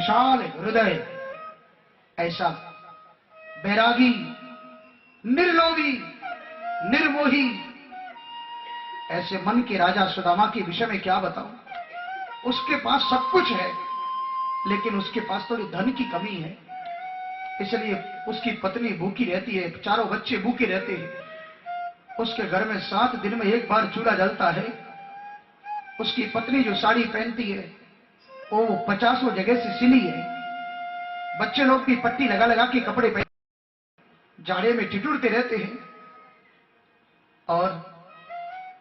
विशाल हृदय, ऐसा बैरागी, निर्लोभी, निर्मोही, ऐसे मन के राजा सुदामा के विषय में क्या बताऊं। उसके पास सब कुछ है, लेकिन उसके पास थोड़ी धन की कमी है, इसलिए उसकी पत्नी भूखी रहती है, चारों बच्चे भूखे रहते हैं। उसके घर में 7 दिन में एक बार चूल्हा जलता है। उसकी पत्नी जो साड़ी पहनती है वो 50 जगह से सिली है। बच्चे लोग भी पट्टी लगा लगा के कपड़े पहन जाड़े में ठिठुरते रहते हैं, और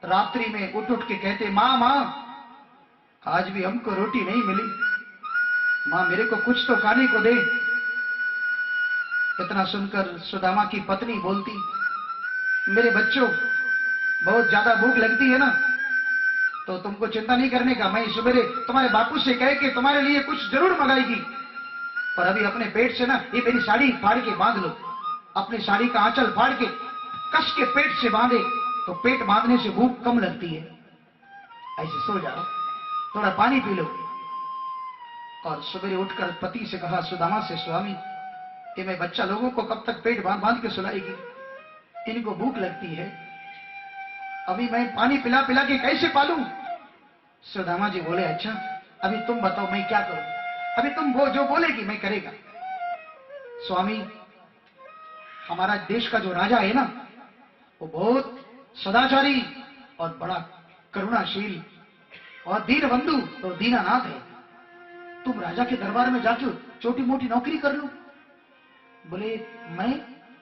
रात्रि में उठ उठ के कहते, मां मां आज भी हमको रोटी नहीं मिली, मां मेरे को कुछ तो खाने को दे। इतना सुनकर सुदामा की पत्नी बोलती, मेरे बच्चों बहुत ज्यादा भूख लगती है ना, तो तुमको चिंता नहीं करने का, मैं सवेरे तुम्हारे बापू से कह के तुम्हारे लिए कुछ जरूर मंगाएगी, पर अभी अपने पेट से ना ये मेरी साड़ी फाड़ के बांध लो। अपनी साड़ी का आंचल फाड़ के कस के पेट से बांधे तो पेट बांधने से भूख कम लगती है। ऐसे सो जाओ, थोड़ा पानी पी लो। और सवेरे उठकर पति से कहा सुदामा से, स्वामी ये मैं बच्चा लोगों को कब तक पेट बांध बांध के सुलाएगी, इनको भूख लगती है, अभी मैं पानी पिला पिला के कैसे पालूं। सुदामा जी बोले, अच्छा अभी तुम बताओ मैं क्या करूं, अभी तुम वो जो बोलेगी मैं करेगा। स्वामी हमारा देश का जो राजा है ना वो बहुत सदाचारी और बड़ा करुणाशील और दीन बंधु और दीनानाथ है, तुम राजा के दरबार में जाके छोटी मोटी नौकरी कर लो। बोले मैं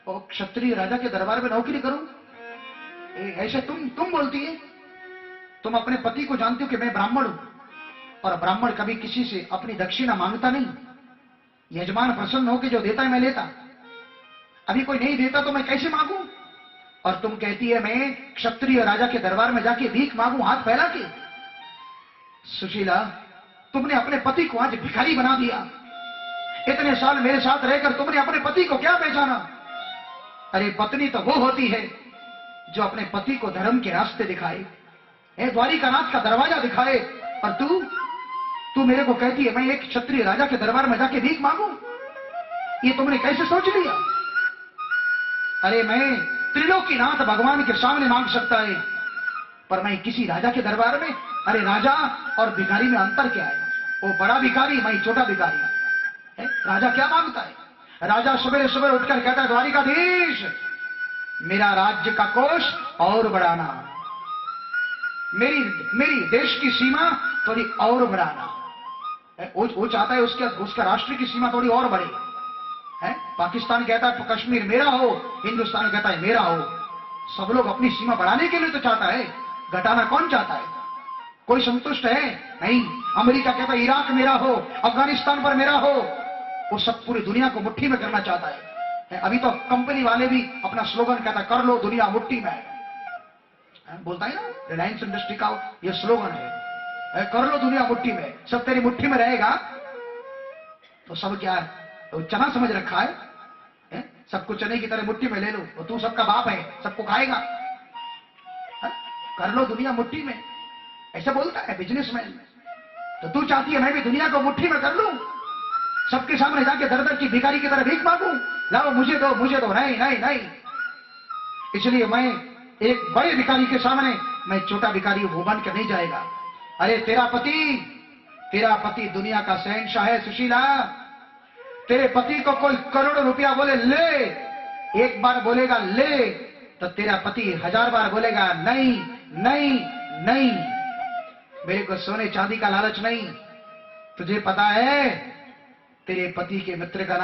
और क्षत्रिय राजा के दरबार में नौकरी करूं, ऐसे तुम बोलती है। तुम अपने पति को जानती हो कि मैं ब्राह्मण हूं, और ब्राह्मण कभी किसी से अपनी दक्षिणा मांगता नहीं, यजमान प्रसन्न होकर जो देता है मैं लेता, अभी कोई नहीं देता तो मैं कैसे मांगू। और तुम कहती है मैं क्षत्रिय राजा के दरबार में जाके भीख मांगू हाथ फैला के। सुशीला तुमने अपने पति को आज भिखारी बना दिया, इतने साल मेरे साथ रहकर तुमने अपने पति को क्या पहचाना। अरे पत्नी तो वो होती है जो अपने पति को धर्म के रास्ते दिखाए, द्वारिकानाथ का दरवाजा दिखाए, और तू मेरे को कहती है मैं एक क्षत्रिय राजा के दरबार में जाके भीख मांगू, ये तुमने कैसे सोच लिया। अरे मैं त्रिलोकीनाथ भगवान के सामने मांग सकता है, पर मैं किसी राजा के दरबार में, अरे राजा और भिखारी में अंतर क्या है, वो बड़ा भिखारी मैं छोटा भिखारी है। राजा क्या मांगता है, राजा सवेरे सवेरे उठकर कहता है द्वारिकाधीश मेरा राज्य का कोष और बढ़ाना, मेरी देश की सीमा थोड़ी और बढ़ाना। वो चाहता है उसका राष्ट्र की सीमा थोड़ी और बढ़े। पाकिस्तान कहता है कश्मीर मेरा हो, हिंदुस्तान कहता है मेरा हो। सब लोग अपनी सीमा बढ़ाने के लिए तो चाहता है, घटाना कौन चाहता है, कोई संतुष्ट है नहीं। अमेरिका कहता है इराक मेरा हो, अफगानिस्तान पर मेरा हो, वो सब पूरी दुनिया को मुट्ठी में करना चाहता है। अभी तो कंपनी वाले भी अपना स्लोगन कहता कर लो दुनिया मुट्ठी में, बोलता है ना रिलायंस इंडस्ट्री का ये स्लोगन है, कर लो दुनिया मुट्ठी में, सब तेरी मुट्ठी में रहेगा। तो सब क्या है, तो चना समझ रखा है, सबको चने की तरह मुट्ठी में ले लो, तो तू सबका बाप है, सबको खाएगा। कर लो दुनिया मुट्ठी में, ऐसा बोलता है बिजनेसमैन। तो तू चाहती है मैं भी दुनिया को मुट्ठी में कर लूं, सबके सामने जाके दर दर की भिखारी की तरह भीख मांगू, लाओ मुझे दो मुझे दो, नहीं नहीं नहीं। इसलिए मैं एक बड़े भिखारी के सामने मैं छोटा भिखारी वो बन के नहीं जाएगा। अरे तेरा पति दुनिया का शहंशाह है सुशीला, तेरे पति को कोई करोड़ों रुपया बोले ले, एक बार बोलेगा ले, तो तेरा पति 1000 बार बोलेगा नहीं नहीं नहीं। मेरे को सोने चांदी का लालच नहीं, तुझे पता है तेरे पति के मित्र का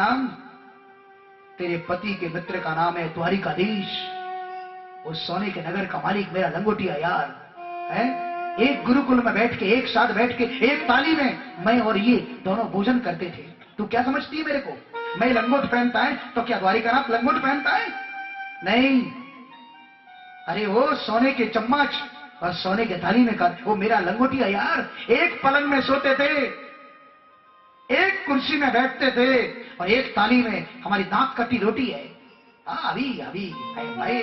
नाम है द्वारिकाधीश, उस सोने के नगर का मालिक मेरा लंगोटिया यार है। एक गुरुकुल में बैठ के, एक साथ बैठ के, एक थाली में मैं और ये दोनों भोजन करते थे। तू क्या समझती है मेरे को, मैं लंगोट पहनता है तो क्या द्वारिकानाथ लंगोट पहनता है, नहीं। अरे वो सोने के चम्मच और सोने के थाली में कर, वो मेरा लंगोटिया यार। एक पलंग में सोते थे, एक कुर्सी में बैठते थे, और एक थाली में हमारी दांत कटी रोटी है। अभी भाई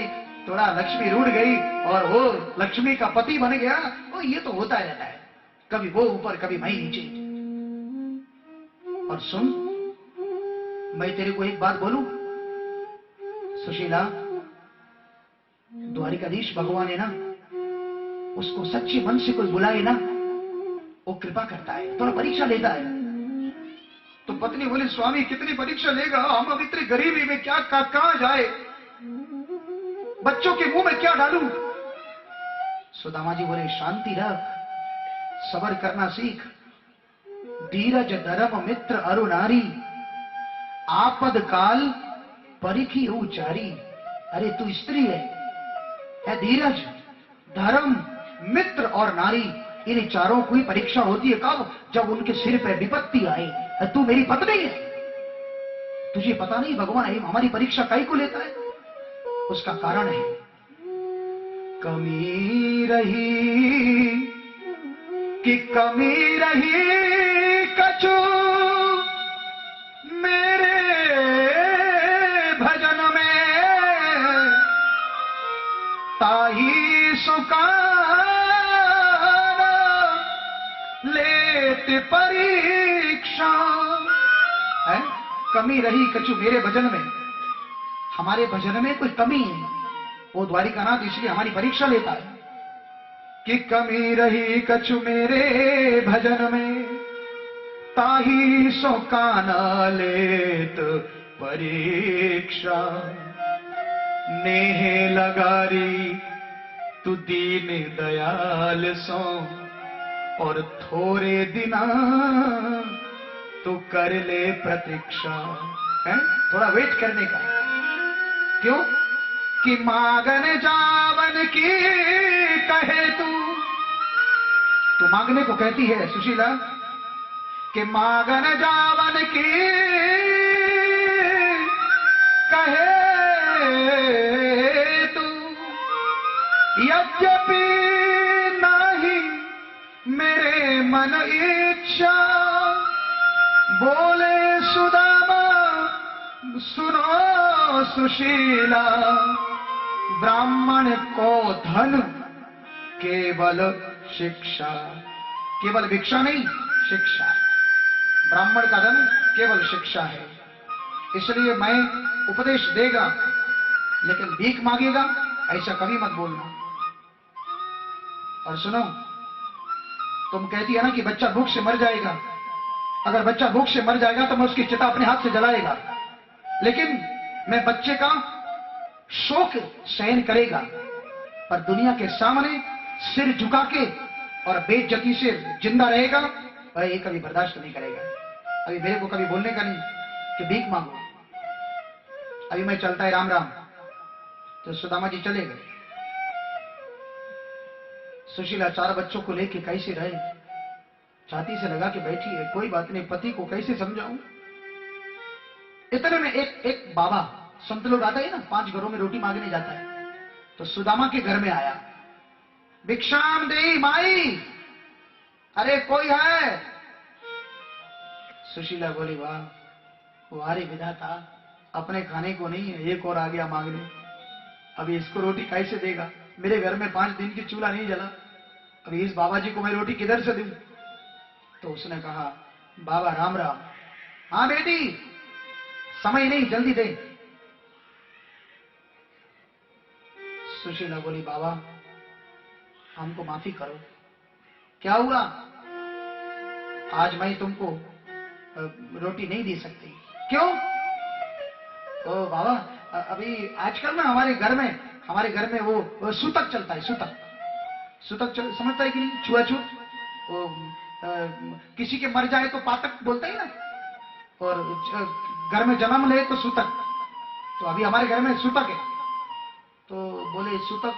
थोड़ा लक्ष्मी रूठ गई और वो लक्ष्मी का पति बन गया, वो ये तो होता रहता है, कभी वो ऊपर कभी मैं नीचे। और सुन, मैं तेरे को एक बात बोलूं सुशीला, द्वारिकाधीश भगवान है ना, उसको सच्चे मन से कोई बुलाए ना, वो कृपा करता है, थोड़ा परीक्षा लेता है। तो पत्नी बोली, स्वामी कितनी परीक्षा लेगा, हम अब इतनी गरीबी में क्या कहां जाए, बच्चों के मुंह में क्या डालूं। सुदामा जी बोले, शांति रख, सबर करना सीख, धीरज धर्म मित्र अरु नारी, आपद काल परिखी उचारी। अरे तू स्त्री है धीरज धर्म मित्र और नारी, इन चारों की परीक्षा होती है कब, जब उनके सिर पे विपत्ति आए। तू मेरी पत्नी है, तुझे पता नहीं भगवान हमारी परीक्षा काहे को लेता है? उसका कारण है, कमी रही कि कमी रही कछु मेरे भजन में, ताही सुकाना लेत परीक्षा। है कमी रही कछु मेरे भजन में, हमारे भजन में कोई कमी है, वो द्वारिकानाथ इसलिए हमारी परीक्षा लेता है कि कमी रही कछु मेरे भजन में, ताही सो काना लेत परीक्षा। नेह लगारी तू दीन दयाल सो, और थोड़े दिना तू कर ले प्रतीक्षा। है थोड़ा वेट करने का, क्यों कि मांगन जावन की कहे तू मांगने को कहती है सुशीला, कि मांगन जावन की कहे तू, यद्यपि नहीं मेरे मन इच्छा। बोले सुदामा सुनो सुशीला, ब्राह्मण को धन केवल शिक्षा, केवल भिक्षा नहीं शिक्षा, ब्राह्मण का धन केवल शिक्षा है। इसलिए मैं उपदेश देगा लेकिन भीख मांगेगा ऐसा कभी मत बोलना। और सुनो, तुम कहती है ना कि बच्चा भूख से मर जाएगा, अगर बच्चा भूख से मर जाएगा तो मैं उसकी चिता अपने हाथ से जलाएगा, लेकिन मैं बच्चे का शोक सहन करेगा, पर दुनिया के सामने सिर झुका के और बेइज्जती से जिंदा रहेगा, और ये कभी बर्दाश्त नहीं करेगा। अभी मेरे को कभी बोलने का नहीं कि भीख मांगो। अभी मैं चलता है राम राम, तो सुदामा जी चले गए। सुशीला 4 बच्चों को लेके कैसे रहे, छाती से लगा के बैठी है, कोई बात नहीं, पति को कैसे समझाऊं। इतने में एक बाबा, संत लोग आता है ना, 5 घरों में रोटी मांगने जाता है, तो सुदामा के घर में आया, भिक्षाम देई माई, अरे कोई है? सुशीला बोली, वाह वारे विधाता, अपने खाने को नहीं है, एक और आ गया मांगने, अभी इसको रोटी कैसे देगा? मेरे घर में 5 दिन की चूल्हा नहीं जला, अभी इस बाबा जी को मैं रोटी किधर से दूं? तो उसने कहा, बाबा राम राम। हाँ बेटी, समय नहीं, जल्दी दे। सुशीला बोली, बाबा हमको माफी करो। क्या हुआ? आज मैं तुमको रोटी नहीं दे सकती। क्यों? ओ बाबा, अभी आजकल ना हमारे घर में वो सूतक चलता है, सूतक समझता है कि नहीं? छुआछूत, वो किसी के मर जाए तो पातक बोलते हैं ना, और घर में जन्म ले तो सूतक, तो अभी हमारे घर में सूतक है। तो बोले सूतक